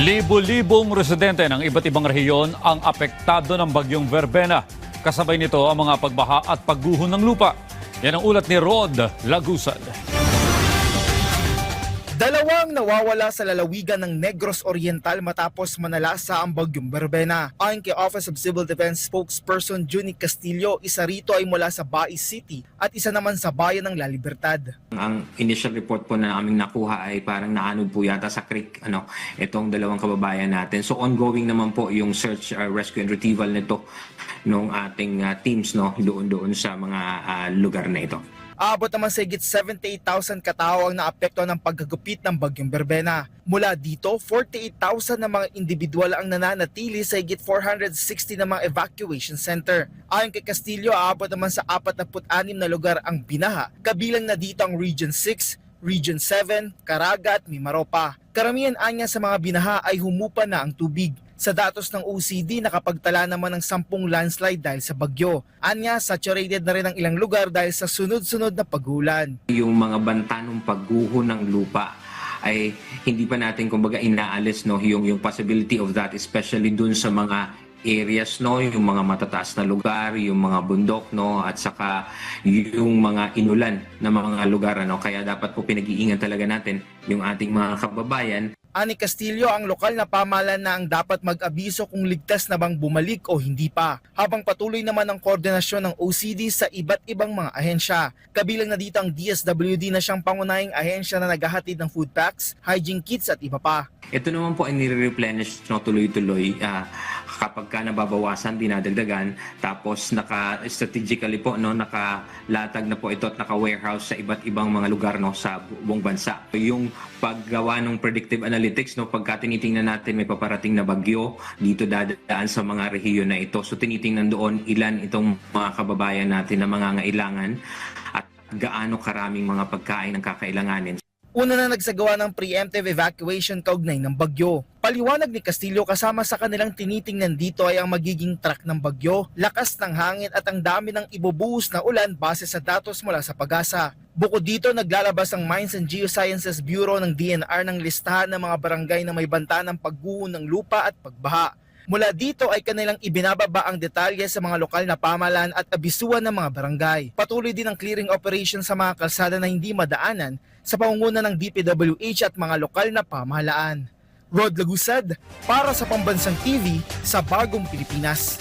Libo-libong residente ng iba't ibang rehiyon ang apektado ng bagyong Verbena. Kasabay nito ang mga pagbaha at pagguho ng lupa. Yan ang ulat ni Rod Lagusad. Dalawang nawawala sa lalawigan ng Negros Oriental matapos manalasa ang bagyong Verbena. Ayon kay Office of Civil Defense spokesperson Junie Castillo, isa rito ay mula sa Baez City at isa naman sa bayan ng La Libertad. Ang initial report po na aming nakuha ay parang naanod po yata sa creek itong dalawang kababayan natin. So ongoing naman po yung search, rescue and retrieval nito ng ating teams doon sa mga lugar na ito. Aabot naman sa higit 78,000 katao ang naapekto ng pagkagupit ng bagyong Verbena. Mula dito, 48,000 na mga individual ang nananatili sa higit 460 na mga evacuation center. Ayon kay Castillo, aabot naman sa 46 na lugar ang binaha, kabilang na dito ang Region 6, Region 7, Caraga at Mimaropa. Karamihan anya sa mga binaha ay humupa na ang tubig. Sa datos ng OCD, nakapagtala naman ng 10 landslide dahil sa bagyo. Anya, saturated na rin ang ilang lugar dahil sa sunod-sunod na pag-ulan. Yung mga banta ng pagguho ng lupa ay hindi pa natin kumbaga inaalis yung possibility of that, especially dun sa mga areas yung mga matataas na lugar, yung mga bundok at saka yung mga inulan na mga lugar kaya dapat po pinag-iingan talaga natin yung ating mga kababayan. Ani Castillo, ang lokal na pamahalaan na ang dapat mag-abiso kung ligtas na bang bumalik o hindi pa, habang patuloy naman ang koordinasyon ng OCD sa iba't ibang mga ahensya. Kabilang na dito ang DSWD na siyang pangunahing ahensya na naghahatid ng food packs, hygiene kits at iba pa. Ito naman po ay nire-replenish tuloy-tuloy kapag ka nababawasan, dinadagdagan, tapos strategically po nakalatag na po ito at naka-warehouse sa iba't ibang mga lugar sa buong bansa. Yung paggawa ng predictive analytics, pagka tinitingnan natin may paparating na bagyo, dito dadaan sa mga rehiyon na ito. So tinitingnan doon ilan itong mga kababayan natin na mangangailangan at gaano karaming mga pagkain ang kakailanganin. Una na nagsagawa ng preemptive evacuation kaugnay ng bagyo. Paliwanag ni Castillo, kasama sa kanilang tinitingnan dito ay ang magiging track ng bagyo, lakas ng hangin at ang dami ng ibubuhos na ulan base sa datos mula sa PAGASA. Bukod dito, naglalabas ang Mines and Geosciences Bureau ng DNR ng listahan ng mga barangay na may banta ng pagguho ng lupa at pagbaha. Mula dito ay kanilang ibinababa ang detalye sa mga lokal na pamahalaan at abisuan ng mga barangay. Patuloy din ang clearing operation sa mga kalsada na hindi madaanan sa pangunguna ng DPWH at mga lokal na pamahalaan. Rod Lagusad para sa Pambansang TV sa Bagong Pilipinas.